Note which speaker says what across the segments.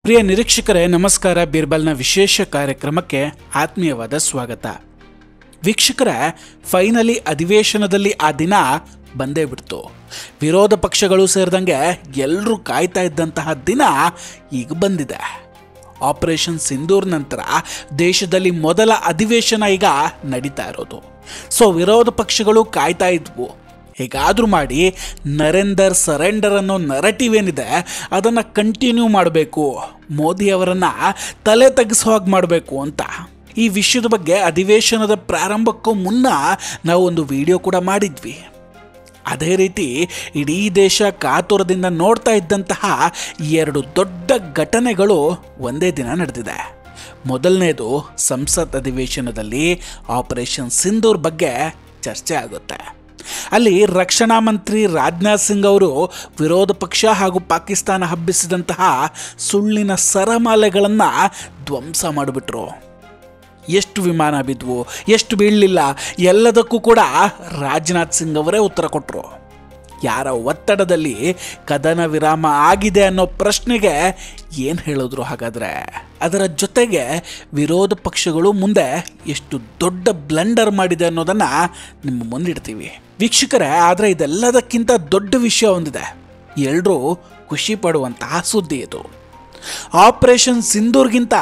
Speaker 1: ಪ್ರಿಯ ನಿರೀಕ್ಷಕರೇ ನಮಸ್ಕಾರ. ಬೀರ್ಬಲ್ನ ವಿಶೇಷ ಕಾರ್ಯಕ್ರಮಕ್ಕೆ ಆತ್ಮೀಯವಾದ ಸ್ವಾಗತ. ವೀಕ್ಷಕರೇ, ಫೈನಲಿ ಅಧಿವೇಶನದಲ್ಲಿ ಆ ದಿನ ಬಂದೇ ಬಿಡ್ತು. ವಿರೋಧ ಪಕ್ಷಗಳು ಸೇರಿದಂಗೆ ಎಲ್ಲರೂ ಕಾಯ್ತಾ ಇದ್ದಂತಹ ದಿನ ಈಗ ಬಂದಿದೆ. ಆಪರೇಷನ್ ಸಿಂಧೂರ್ ನಂತರ ದೇಶದಲ್ಲಿ ಮೊದಲ ಅಧಿವೇಶನ ಈಗ ನಡೀತಾ ಇರೋದು. ಸೊ ವಿರೋಧ ಪಕ್ಷಗಳು ಕಾಯ್ತಾ ಇದ್ವು, ಹೇಗಾದರೂ ಮಾಡಿ ನರೇಂದರ್ ಸರೆಂಡರ್ ಅನ್ನೋ ನರೇಟಿವ್ ಏನಿದೆ ಅದನ್ನು ಕಂಟಿನ್ಯೂ ಮಾಡಬೇಕು, ಮೋದಿಯವರನ್ನು ತಲೆ ತೆಗೆಸೋ ಹಾಗೆ ಮಾಡಬೇಕು ಅಂತ. ಈ ವಿಷಯದ ಬಗ್ಗೆ ಅಧಿವೇಶನದ ಪ್ರಾರಂಭಕ್ಕೂ ಮುನ್ನ ನಾವು ಒಂದು ವಿಡಿಯೋ ಕೂಡ ಮಾಡಿದ್ವಿ. ಅದೇ ರೀತಿ ಇಡೀ ದೇಶ ಕಾತುರದಿಂದ ನೋಡ್ತಾ ಇದ್ದಂತಹ ಎರಡು ದೊಡ್ಡ ಘಟನೆಗಳು ಒಂದೇ ದಿನ ನಡೆದಿದೆ. ಮೊದಲನೇದು, ಸಂಸತ್ ಅಧಿವೇಶನದಲ್ಲಿ ಆಪರೇಷನ್ ಸಿಂಧೂರ್ ಬಗ್ಗೆ ಚರ್ಚೆ ಆಗುತ್ತೆ. ಅಲ್ಲಿ ರಕ್ಷಣಾ ಮಂತ್ರಿ ರಾಜನಾಥ್ ಸಿಂಗ್ ಅವರು ವಿರೋಧ ಪಕ್ಷ ಹಾಗೂ ಪಾಕಿಸ್ತಾನ ಹಬ್ಬಿಸಿದಂತಹ ಸುಳ್ಳಿನ ಸರಮಾಲೆಗಳನ್ನು ಧ್ವಂಸ ಮಾಡಿಬಿಟ್ರು. ಎಷ್ಟು ವಿಮಾನ ಬಿದ್ವು, ಎಷ್ಟು ಬೀಳಲಿಲ್ಲ, ಎಲ್ಲದಕ್ಕೂ ಕೂಡ ರಾಜನಾಥ್ ಸಿಂಗ್ ಅವರೇ ಉತ್ತರ ಕೊಟ್ಟರು. ಯಾರ ಒತ್ತಡದಲ್ಲಿ ಕದನ ವಿರಾಮ ಆಗಿದೆ ಅನ್ನೋ ಪ್ರಶ್ನೆಗೆ ಏನು ಹೇಳಿದ್ರು ಹಾಗಾದರೆ? ಅದರ ಜೊತೆಗೆ ವಿರೋಧ ಪಕ್ಷಗಳು ಮುಂದೆ ಎಷ್ಟು ದೊಡ್ಡ ಬ್ಲಂಡರ್ ಮಾಡಿದೆ ಅನ್ನೋದನ್ನು ನಿಮ್ಮ ಮುಂದಿಡ್ತೀವಿ ವೀಕ್ಷಕರೇ. ಆದರೆ ಇದೆಲ್ಲದಕ್ಕಿಂತ ದೊಡ್ಡ ವಿಷಯ ಒಂದಿದೆ, ಎಲ್ಲರೂ ಖುಷಿ ಪಡುವಂತಹ ಸುದ್ದಿ ಇದು. ಆಪರೇಷನ್ ಸಿಂಧೂರ್ಗಿಂತ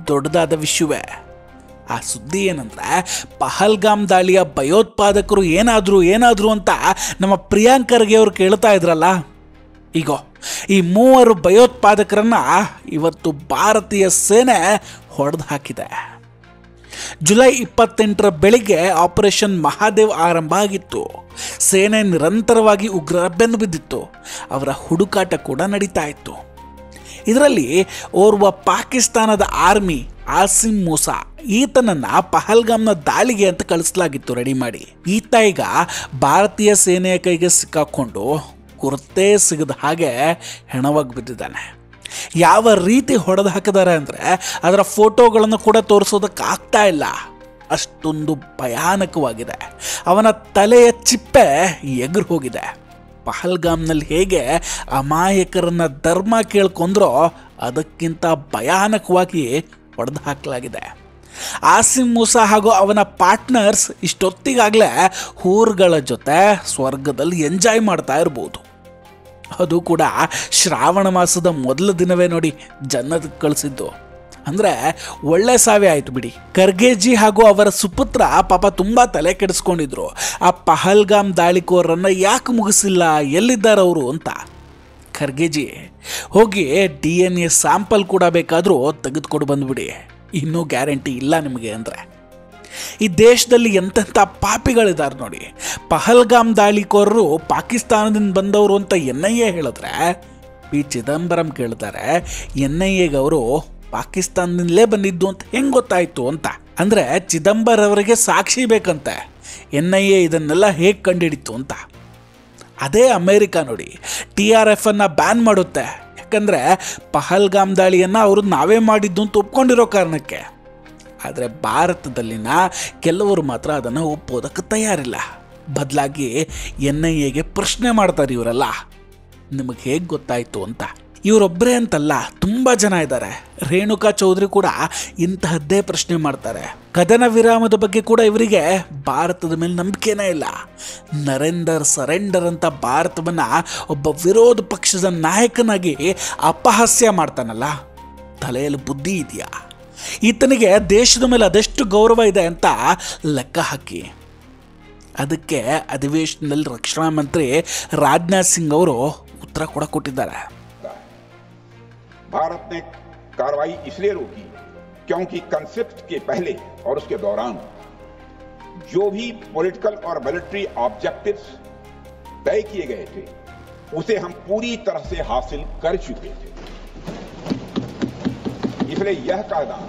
Speaker 1: ದೊಡ್ಡದಾದ ವಿಷಯವೇ. ಆ ಸುದ್ದಿ ಏನಂದರೆ, ಪಹಲ್ಗಾಮ್ ದಾಳಿಯ ಭಯೋತ್ಪಾದಕರು ಏನಾದರೂ ಅಂತ ನಮ್ಮ ಪ್ರಿಯಾಂಕ್ ಖರ್ಗೆ ಅವರು ಕೇಳ್ತಾ ಇದ್ರಲ್ಲ, ಈಗ ಈ ಮೂವರು ಭಯೋತ್ಪಾದಕರನ್ನು ಇವತ್ತು ಭಾರತೀಯ ಸೇನೆ ಹೊಡೆದು ಹಾಕಿದೆ. ಜುಲೈ 28 ಬೆಳಿಗ್ಗೆ ಆಪರೇಷನ್ ಮಹಾದೇವ್ ಆರಂಭ ಆಗಿತ್ತು. ಸೇನೆ ನಿರಂತರವಾಗಿ ಉಗ್ರರ ಬೆನ್ನು ಬಿದ್ದಿತ್ತು. ಅವರ ಹುಡುಕಾಟ ಕೂಡ ನಡೀತಾ ಇತ್ತು. ಇದರಲ್ಲಿ ಓರ್ವ ಪಾಕಿಸ್ತಾನದ ಆರ್ಮಿ ಆಸಿಮ್ ಮೂಸಾ, ಈತನನ್ನ ಪಹಲ್ಗಾಮ್ನ ದಾಳಿಗೆ ಅಂತ ಕಳಿಸಲಾಗಿತ್ತು ರೆಡಿ ಮಾಡಿ. ಈತ ಈಗ ಭಾರತೀಯ ಸೇನೆಯ ಕೈಗೆ ಸಿಕ್ಕಾಕೊಂಡು ಗುರುತೇ ಸಿಗದ ಹಾಗೆ ಹೆಣವಾಗಿ ಬಿದ್ದಿದ್ದಾನೆ. ಯಾವ ರೀತಿ ಹೊಡೆದು ಹಾಕಿದ್ದಾರೆ ಅಂದರೆ ಅದರ ಫೋಟೋಗಳನ್ನು ಕೂಡ ತೋರಿಸೋದಕ್ಕಾಗ್ತಾ ಇಲ್ಲ, ಅಷ್ಟೊಂದು ಭಯಾನಕವಾಗಿದೆ. ಅವನ ತಲೆಯ ಚಿಪ್ಪೆ ಎಗರು ಹೋಗಿದೆ. ಪಹಲ್ಗಾಮ್ನಲ್ಲಿ ಹೇಗೆ ಅಮಾಯಕರನ್ನ ಧರ್ಮ ಕೇಳ್ಕೊಂಡ್ರೋ ಅದಕ್ಕಿಂತ ಭಯಾನಕವಾಗಿ ಹೊಡೆದು ಹಾಕಲಾಗಿದೆ. ಆಸಿಮ್ ಮೂಸಾ ಹಾಗೂ ಅವನ ಪಾರ್ಟ್ನರ್ಸ್ ಇಷ್ಟೊತ್ತಿಗಾಗಲೇ ಹೂರ್ಗಳ ಜೊತೆ ಸ್ವರ್ಗದಲ್ಲಿ ಎಂಜಾಯ್ ಮಾಡ್ತಾ ಇರ್ಬೋದು. ಅದು ಕೂಡ ಶ್ರಾವಣ ಮಾಸದ ಮೊದಲ ದಿನವೇ ನೋಡಿ ಜನ್ನದಕ್ಕೆ ಕಳಿಸಿದ್ದು. ಅಂದರೆ ಒಳ್ಳೆ ಸಾವೇ ಆಯಿತು ಬಿಡಿ. ಖರ್ಗೆಜಿ ಹಾಗೂ ಅವರ ಸುಪುತ್ರ ಪಾಪ ತುಂಬ ತಲೆ ಕೆಡಿಸ್ಕೊಂಡಿದ್ರು. ಆ ಪಹಲ್ಗಾಮ್ ದಾಳಿಕೋರನ್ನು ಯಾಕೆ ಮುಗಿಸಿಲ್ಲ, ಎಲ್ಲಿದ್ದಾರೆ ಅವರು ಅಂತ. ಖರ್ಗೆಜಿ, ಹೋಗಿ DNA ಸ್ಯಾಂಪಲ್ ಕೂಡ ಬೇಕಾದರೂ ತೆಗೆದುಕೊಂಡು ಬಂದುಬಿಡಿ, ಇನ್ನೂ ಗ್ಯಾರಂಟಿ ಇಲ್ಲ ನಿಮಗೆ ಅಂದರೆ. ಈ ದೇಶದಲ್ಲಿ ಎಂತೆಂಥ ಪಾಪಿಗಳಿದ್ದಾರೆ ನೋಡಿ. ಪಹಲ್ಗಾಮ್ ದಾಳಿಕೋರರು ಪಾಕಿಸ್ತಾನದಿಂದ ಬಂದವರು ಅಂತ NIA ಹೇಳಿದ್ರೆ, ಪಿ ಚಿದಂಬರಂ ಕೇಳ್ತಾರೆ NIAಗೆ ಅವರು ಪಾಕಿಸ್ತಾನದಿಂದಲೇ ಬಂದಿದ್ದು ಅಂತ ಹೆಂಗೆ ಗೊತ್ತಾಯಿತು ಅಂತ. ಅಂದರೆ ಚಿದಂಬರಂ ಅವರಿಗೆ ಸಾಕ್ಷಿ ಬೇಕಂತೆ, NIA ಇದನ್ನೆಲ್ಲ ಹೇಗೆ ಕಂಡುಹಿಡಿತು ಅಂತ. ಅದೇ ಅಮೇರಿಕಾ ನೋಡಿ, TRF ಅನ್ನು ಬ್ಯಾನ್ ಮಾಡುತ್ತೆ. ಯಾಕಂದರೆ ಪಹಲ್ಗಾಮ್ ದಾಳಿಯನ್ನು ಅವರು ನಾವೇ ಮಾಡಿದ್ದು ಅಂತ ಒಪ್ಕೊಂಡಿರೋ ಕಾರಣಕ್ಕೆ. ಆದರೆ ಭಾರತದಲ್ಲಿನ ಕೆಲವರು ಮಾತ್ರ ಅದನ್ನು ಒಪ್ಪೋದಕ್ಕೆ ತಯಾರಿಲ್ಲ. ಬದಲಾಗಿ NIAಗೆ ಪ್ರಶ್ನೆ ಮಾಡ್ತಾರೆ ಇವರೆಲ್ಲ, ನಿಮಗೆ ಹೇಗೆ ಗೊತ್ತಾಯಿತು ಅಂತ. ಇವರೊಬ್ಬರೇ ಅಂತಲ್ಲ, ತುಂಬ ಜನ ಇದ್ದಾರೆ. ರೇಣುಕಾ ಚೌಧರಿ ಕೂಡ ಇಂತಹದ್ದೇ ಪ್ರಶ್ನೆ ಮಾಡ್ತಾರೆ. ಕದನ ವಿರಾಮದ ಬಗ್ಗೆ ಕೂಡ ಇವರಿಗೆ ಭಾರತದ ಮೇಲೆ ನಂಬಿಕೆನೇ ಇಲ್ಲ. ನರೇಂದರ್ ಸರೆಂಡರ್ ಅಂತ ಭಾರತವನ್ನು ಒಬ್ಬ ವಿರೋಧ ಪಕ್ಷದ ನಾಯಕನಾಗಿ ಅಪಹಾಸ್ಯ ಮಾಡ್ತಾನಲ್ಲ, ತಲೆಯಲ್ಲಿ ಬುದ್ಧಿ ಇದೆಯಾ? ಈತನಿಗೆ ದೇಶದ ಮೇಲೆ ಅದೆಷ್ಟು ಗೌರವ ಇದೆ ಅಂತ ಲೆಕ್ಕ ಹಾಕಿ. ಅದಕ್ಕೆ ಅಧಿವೇಶನದಲ್ಲಿ ರಕ್ಷಣಾ ಮಂತ್ರಿ ರಾಜನಾಥ್ ಸಿಂಗ್ ಅವರು ಉತ್ತರ ಕೂಡ ಕೊಟ್ಟಿದ್ದಾರೆ.
Speaker 2: भारत ने कार्रवाई इसलिए रोकी क्योंकि कॉन्फ्लिक्ट के पहले और उसके दौरान जो भी पॉलिटिकल और मिलिट्री ऑब्जेक्टिव्स तय किए गए थे उसे हम पूरी तरह से हासिल कर चुके थे. इसलिए यह कहना,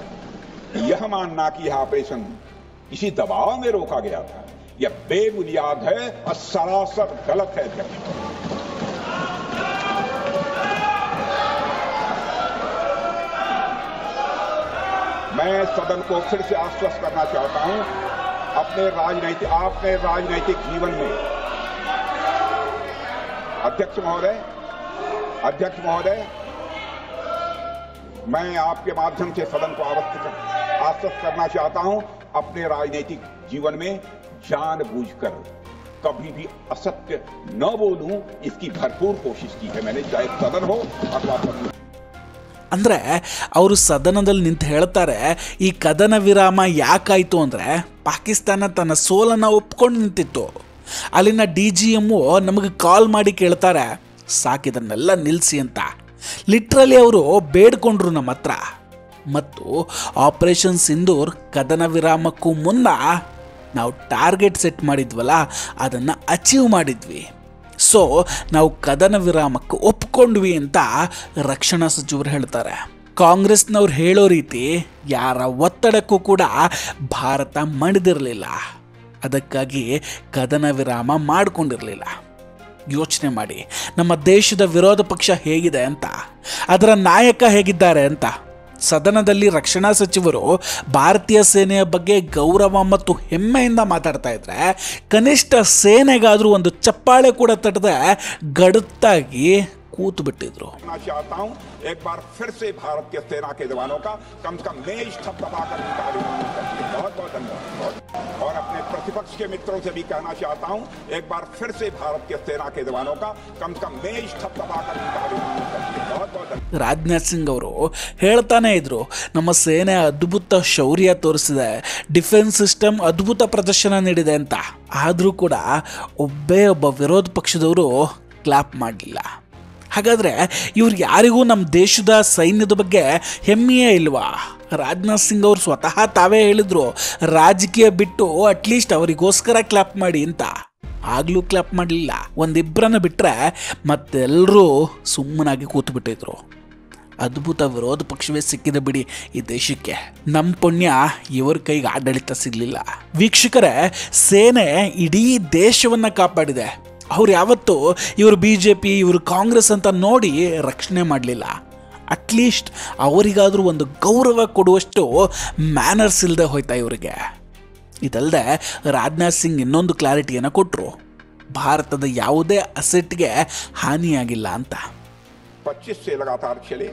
Speaker 2: यह मानना कि यह ऑपरेशन किसी दबाव में रोका गया था, यह बेबुनियाद है और सरासर गलत है. मैं सदन को फिर से आश्वस्त करना चाहता हूं, आपने राजनैतिक जीवन में अध्यक्ष महोदय मैं आपके माध्यम से सदन को आश्वस्त करना चाहता हूं, अपने राजनीतिक जीवन में जानबूझकर कभी भी असत्य न बोलूं, इसकी भरपूर कोशिश की है मैंने, चाहे सदन हो अथवा सदन।
Speaker 1: ಅಂದರೆ ಅವರು ಸದನದಲ್ಲಿ ನಿಂತು ಹೇಳ್ತಾರೆ, ಈ ಕದನ ವಿರಾಮ ಯಾಕಾಯಿತು ಅಂದರೆ ಪಾಕಿಸ್ತಾನ ತನ್ನ ಸೋಲನ್ನು ಒಪ್ಕೊಂಡು ನಿಂತಿತ್ತು. ಅಲ್ಲಿನ DGM ನಮಗೆ ಕಾಲ್ ಮಾಡಿ ಕೇಳ್ತಾರೆ, ಸಾಕಿದನ್ನೆಲ್ಲ ನಿಲ್ಲಿಸಿ ಅಂತ. ಲಿಟ್ರಲಿ ಅವರು ಬೇಡ್ಕೊಂಡ್ರು ನಮ್ಮ ಹತ್ರ. ಮತ್ತು ಆಪರೇಷನ್ ಸಿಂಧೂರ್ ಕದನ ವಿರಾಮಕ್ಕೂ ಮುನ್ನ ನಾವು ಟಾರ್ಗೆಟ್ ಸೆಟ್ ಮಾಡಿದ್ವಲ್ಲ, ಅದನ್ನು ಅಚೀವ್ ಮಾಡಿದ್ವಿ. ಸೊ ನಾವು ಕದನ ವಿರಾಮಕ್ಕೆ ಒಪ್ಕೊಂಡ್ವಿ ಅಂತ ರಕ್ಷಣಾ ಸಚಿವರು ಹೇಳ್ತಾರೆ. ಕಾಂಗ್ರೆಸ್ನವ್ರು ಹೇಳೋ ರೀತಿ ಯಾರ ಒತ್ತಡಕ್ಕೂ ಕೂಡ ಭಾರತ ಮಣಿದಿರಲಿಲ್ಲ, ಅದಕ್ಕಾಗಿ ಕದನ ವಿರಾಮ ಮಾಡಿಕೊಂಡಿರಲಿಲ್ಲ. ಯೋಚನೆ ಮಾಡಿ, ನಮ್ಮ ದೇಶದ ವಿರೋಧ ಪಕ್ಷ ಹೇಗಿದೆ ಅಂತ, ಅದರ ನಾಯಕ ಹೇಗಿದ್ದಾರೆ ಅಂತ. ಸದನದಲ್ಲಿ ರಕ್ಷಣಾ ಸಚಿವರು ಭಾರತೀಯ ಸೇನೆಯ ಬಗ್ಗೆ ಗೌರವ ಮತ್ತು ಹೆಮ್ಮೆಯಿಂದ ಮಾತಾಡ್ತಾ ಇದ್ರೆ, ಕನಿಷ್ಠ ಸೇನೆಗಾದರೂ ಒಂದು ಚಪ್ಪಾಳೆ ಕೂಡ ತಟ್ಟದೆ ಗಡುತ್ತಾಗಿ ಕೂತು ಬಿಟ್ಟಿದ್ರು.
Speaker 2: एक बार फिर से भारत के सेना के जवानों का कम से कम मेज थपथपाकर बहुत बहुत धन्यवाद. और अपने प्रतिपक्ष के मित्रों से भी कहना चाहता हूं, एक बार फिर से भारत के सेना के जवानों का कम से कम मेज थपथपाकर बहुत बहुत धन्यवाद.
Speaker 1: ರಾಜನಾಥ್ ಸಿಂಗ್ ಅವರು ಹೇಳ್ತಾನೆ ಇದ್ರು, ನಮ್ಮ ಸೇನೆ ಅದ್ಭುತ ಶೌರ್ಯ ತೋರಿಸಿದೆ, ಡಿಫೆನ್ಸ್ ಸಿಸ್ಟಮ್ ಅದ್ಭುತ ಪ್ರದರ್ಶನ ನೀಡಿದೆ ಅಂತ. ಆದರೂ ಕೂಡ ಒಬ್ಬ ವಿರೋಧ ಪಕ್ಷದವರು ಕ್ಲಾಪ್ ಮಾಡಲಿಲ್ಲ. ಹಾಗಾದರೆ ಇವ್ರು ಯಾರಿಗೂ ನಮ್ಮ ದೇಶದ ಸೈನ್ಯದ ಬಗ್ಗೆ ಹೆಮ್ಮೆಯೇ ಇಲ್ವಾ? ರಾಜನಾಥ್ ಸಿಂಗ್ ಅವರು ಸ್ವತಃ ತಾವೇ ಹೇಳಿದ್ರು, ರಾಜಕೀಯ ಬಿಟ್ಟು ಅಟ್ಲೀಸ್ಟ್ ಅವರಿಗೋಸ್ಕರ ಕ್ಲಾಪ್ ಮಾಡಿ ಅಂತ. ಆಗಲೂ ಕ್ಲಾಪ್ ಮಾಡಲಿಲ್ಲ. ಒಂದಿಬ್ಬರನ್ನ ಬಿಟ್ಟರೆ ಮತ್ತೆಲ್ಲರೂ ಸುಮ್ಮನಾಗಿ ಕೂತು ಬಿಟ್ಟಿದ್ರು. ಅದ್ಭುತ ವಿರೋಧ ಪಕ್ಷವೇ ಸಿಕ್ಕಿದೆ ಬಿಡಿ ಈ ದೇಶಕ್ಕೆ. ನಮ್ಮ ಪುಣ್ಯ ಇವ್ರ ಕೈಗೆ ಆಡಳಿತ ಸಿಗಲಿಲ್ಲ. ವೀಕ್ಷಕರೇ, ಸೇನೆ ಇಡೀ ದೇಶವನ್ನು ಕಾಪಾಡಿದೆ. ಅವ್ರು ಯಾವತ್ತೂ ಇವರು BJP, ಇವರು ಕಾಂಗ್ರೆಸ್ ಅಂತ ನೋಡಿ ರಕ್ಷಣೆ ಮಾಡಲಿಲ್ಲ. ಅಟ್ಲೀಸ್ಟ್ ಅವರಿಗಾದರೂ ಒಂದು ಗೌರವ ಕೊಡುವಷ್ಟು ಮ್ಯಾನರ್ಸ್ ಇಲ್ಲದೆ ಹೋಯ್ತಾ ಇವರಿಗೆ. ಇದಲ್ಲದೆ ರಾಜನಾಥ್ ಸಿಂಗ್ ಇನ್ನೊಂದು ಕ್ಲಾರಿಟಿಯನ್ನು ಕೊಟ್ಟರು, ಭಾರತದ ಯಾವುದೇ ಅಸೆಟ್ಗೆ ಹಾನಿಯಾಗಿಲ್ಲ ಅಂತ.
Speaker 2: 25 से लगातार चले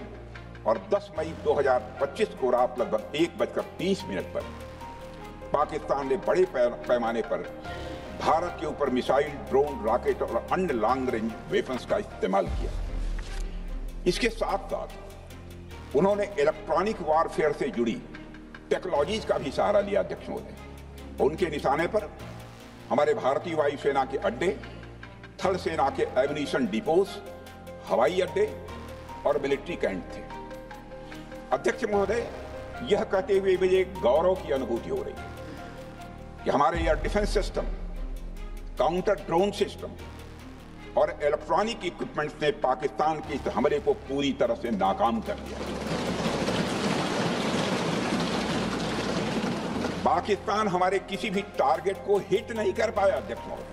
Speaker 2: और 10 मई 2025 को रात लगभग 1:20 पर पाकिस्तान ने बड़े पैमाने पर भारत के ऊपर मिसाइल, ड्रोन, रॉकेट और अन्य लॉन्ग रेंज वेपन्स का इस्तेमाल किया. इसके साथ साथ उन्होंने इलेक्ट्रॉनिक वॉरफेयर से जुड़ी टेक्नोलॉजीज का भी सहारा लिया. अध्यक्ष महोदय, उनके निशाने पर हमारे भारतीय वायुसेना के अड्डे, थल सेना के एम्युनिशन डिपोज, हवाई अड्डे और मिलिट्री कैंट थे. अध्यक्ष महोदय, यह कहते हुए मुझे गौरव की अनुभूति हो रही है कि हमारे air defence system, counter drone system और इलेक्ट्रॉनिक इक्विपमेंट्स ने पाकिस्तान के इस हमले को पूरी तरह से नाकाम कर दिया. पाकिस्तान हमारे किसी भी टारगेट को हिट नहीं कर पाया अध्यक्ष महोदय,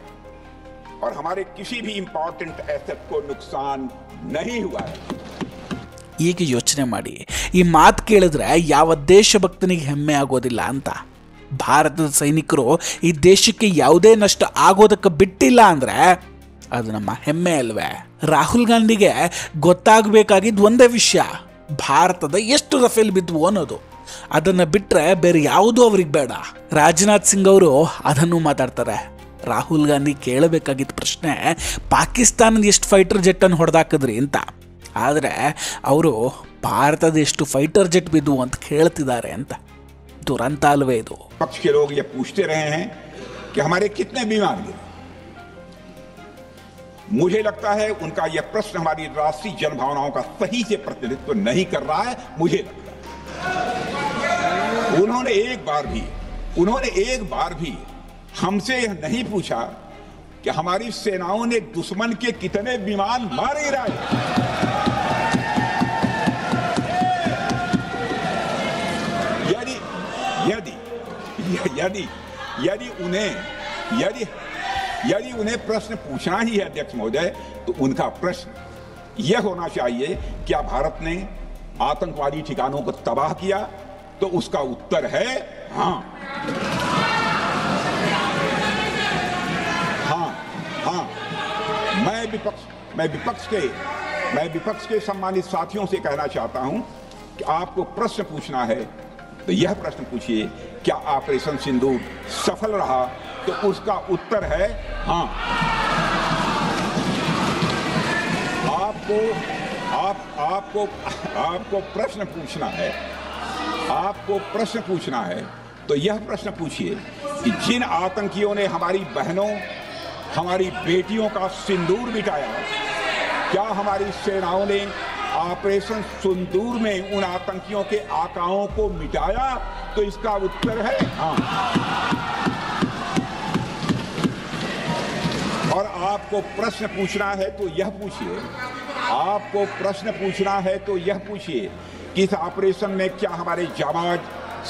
Speaker 2: और हमारे किसी भी इंपॉर्टेंट एसेट को नुकसान नहीं हुआ है.
Speaker 1: ಈಗ ಯೋಚನೆ ಮಾಡಿ, ಈ ಮಾತು ಕೇಳಿದ್ರೆ ಯಾವ ದೇಶಭಕ್ತನಿಗೆ ಹೆಮ್ಮೆ ಆಗೋದಿಲ್ಲ ಅಂತ. ಭಾರತದ ಸೈನಿಕರು ಈ ದೇಶಕ್ಕೆ ಯಾವುದೇ ನಷ್ಟ ಆಗೋದಕ್ಕೆ ಬಿಟ್ಟಿಲ್ಲ ಅಂದರೆ ಅದು ನಮ್ಮ ಹೆಮ್ಮೆ ಅಲ್ವೇ? ರಾಹುಲ್ ಗಾಂಧಿಗೆ ಗೊತ್ತಾಗಬೇಕಾಗಿದ್ದು ಒಂದೇ ವಿಷಯ, ಭಾರತದ ಎಷ್ಟು ರಫೇಲ್ ಬಿದ್ವು ಅನ್ನೋದು. ಅದನ್ನು ಬಿಟ್ಟರೆ ಬೇರೆ ಯಾವುದೂ ಅವ್ರಿಗೆ ಬೇಡ. ರಾಜನಾಥ್ ಸಿಂಗ್ ಅವರು ಅದನ್ನು ಮಾತಾಡ್ತಾರೆ. ರಾಹುಲ್ ಗಾಂಧಿ ಕೇಳಬೇಕಾಗಿದ್ದ ಪ್ರಶ್ನೆ, ಪಾಕಿಸ್ತಾನದ ಎಷ್ಟು ಫೈಟರ್ ಜೆಟ್ಟನ್ನು ಹೊಡೆದಾಕಿದ್ರಿ ಅಂತ. ಆದರೆ ಅವರು ಭಾರತದ ಎಷ್ಟು ಫೈಟರ್ ಜೆಟ್ ಬಿದ್ವು ಅಂತ ಕೇಳ್ತಿದ್ದಾರೆ ಅಂತ. दुरंत अल्वे दो.
Speaker 2: पक्ष के लोग ये पूछते रहे हैं कि हमारे कितने विमान गिरे. मुझे लगता है उनका यह प्रश्न हमारी राष्ट्रीय जनभावनाओं का सही से प्रतिनिधित्व नहीं कर रहा है. मुझे लगता है उन्होंने एक बार भी हमसे यह नहीं पूछा कि हमारी सेनाओं ने दुश्मन के कितने विमान मार गिराए. यदि उन्हें प्रश्न पूछना ही है अध्यक्ष महोदय, तो उनका प्रश्न यह होना चाहिए, क्या भारत ने आतंकवादी ठिकानों को तबाह किया? तो उसका उत्तर है हाँ. मैं विपक्ष के सम्मानित साथियों से कहना चाहता हूं कि आपको प्रश्न पूछना है तो यह प्रश्न पूछिए, क्या ऑपरेशन सिंदूर सफल रहा? तो उसका उत्तर है हाँ। आपको प्रश्न पूछना है, आपको प्रश्न पूछना है तो यह प्रश्न पूछिए कि जिन आतंकियों ने हमारी बहनों, हमारी बेटियों का सिंदूर मिटाया, क्या हमारी सेनाओं ने ऑपरेशन सिंदूर में उन आतंकियों के आकाओं को मिटाया? तो इसका उत्तर है हाँ। और आपको प्रश्न पूछना है तो यह पूछिए, आपको प्रश्न पूछना है तो यह पूछिए कि इस ऑपरेशन में क्या हमारे जाबाज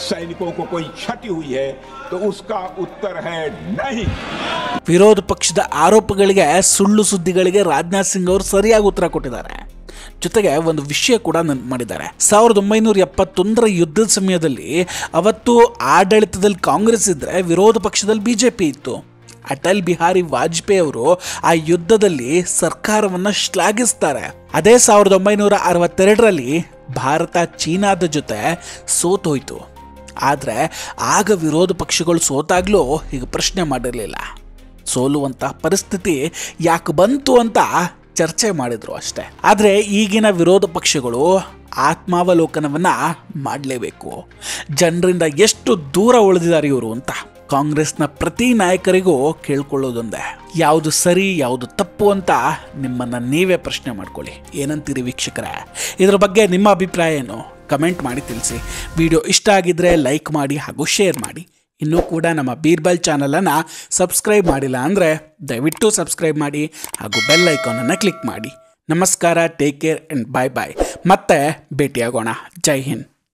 Speaker 2: सैनिकों को कोई क्षति हुई है? तो उसका उत्तर है नहीं।
Speaker 1: ವಿರೋಧ ಪಕ್ಷದ ಆರೋಪಗಳಿಗೆ, ಸುಳ್ಳು ಸುದ್ದಿಗಳಿಗೆ ರಾಜನಾಥ್ ಸಿಂಗ್ ಅವರು ಸರಿಯಾಗಿ ಉತ್ತರ ಕೊಟ್ಟಿದ್ದಾರೆ. ಜೊತೆಗೆ ಒಂದು ವಿಷಯ ಕೂಡ ನೆನಪು ಮಾಡಿದ್ದಾರೆ. 1971ರ ಯುದ್ಧದ ಸಮಯದಲ್ಲಿ ಅವತ್ತು ಆಡಳಿತದಲ್ಲಿ ಕಾಂಗ್ರೆಸ್ ಇದ್ರೆ ವಿರೋಧ ಪಕ್ಷದಲ್ಲಿ ಬಿಜೆಪಿ ಇತ್ತು. ಅಟಲ್ ಬಿಹಾರಿ ವಾಜಪೇಯಿ ಅವರು ಆ ಯುದ್ಧದಲ್ಲಿ ಸರ್ಕಾರವನ್ನು ಶ್ಲಾಘಿಸ್ತಾರೆ. ಅದೇ 1962ರಲ್ಲಿ ಭಾರತ ಚೀನಾದ ಜೊತೆ ಸೋತೋಯ್ತು. ಆದರೆ ಆಗ ವಿರೋಧ ಪಕ್ಷಗಳು ಸೋತಾಗ್ಲೂ ಈಗ ಪ್ರಶ್ನೆ ಮಾಡಿರಲಿಲ್ಲ. ಸೋಲುವಂಥ ಪರಿಸ್ಥಿತಿ ಯಾಕೆ ಬಂತು ಅಂತ ಚರ್ಚೆ ಮಾಡಿದ್ರು ಅಷ್ಟೇ. ಆದರೆ ಈಗಿನ ವಿರೋಧ ಪಕ್ಷಗಳು ಆತ್ಮಾವಲೋಕನವನ್ನು ಮಾಡಲೇಬೇಕು. ಜನರಿಂದ ಎಷ್ಟು ದೂರ ಉಳಿದಿದ್ದಾರೆ ಇವರು ಅಂತ. ಕಾಂಗ್ರೆಸ್ನ ಪ್ರತಿ ನಾಯಕರಿಗೂ ಕೇಳ್ಕೊಳ್ಳೋದೊಂದೇ, ಯಾವುದು ಸರಿ ಯಾವುದು ತಪ್ಪು ಅಂತ ನಿಮ್ಮನ್ನು ನೀವೇ ಪ್ರಶ್ನೆ ಮಾಡ್ಕೊಳ್ಳಿ. ಏನಂತೀರಿ ವೀಕ್ಷಕರೇ? ಇದರ ಬಗ್ಗೆ ನಿಮ್ಮ ಅಭಿಪ್ರಾಯ ಏನು? ಕಮೆಂಟ್ ಮಾಡಿ ತಿಳಿಸಿ. ವಿಡಿಯೋ ಇಷ್ಟ ಆಗಿದ್ರೆ ಲೈಕ್ ಮಾಡಿ ಹಾಗೂ ಶೇರ್ ಮಾಡಿ. ಇನ್ನೂ ಕೂಡ ನಮ್ಮ ಬೀರ್ಬಲ್ ಚಾನಲನ್ನು ಸಬ್ಸ್ಕ್ರೈಬ್ ಮಾಡಿಲ್ಲ ಅಂದರೆ ದಯವಿಟ್ಟು ಸಬ್ಸ್ಕ್ರೈಬ್ ಮಾಡಿ ಹಾಗೂ ಬೆಲ್ ಐಕಾನನ್ನು ಕ್ಲಿಕ್ ಮಾಡಿ. ನಮಸ್ಕಾರ, ಟೇಕ್ ಕೇರ್ ಆ್ಯಂಡ್ ಬಾಯ್ ಬಾಯ್. ಮತ್ತೆ ಭೇಟಿಯಾಗೋಣ. ಜೈ ಹಿಂದ್.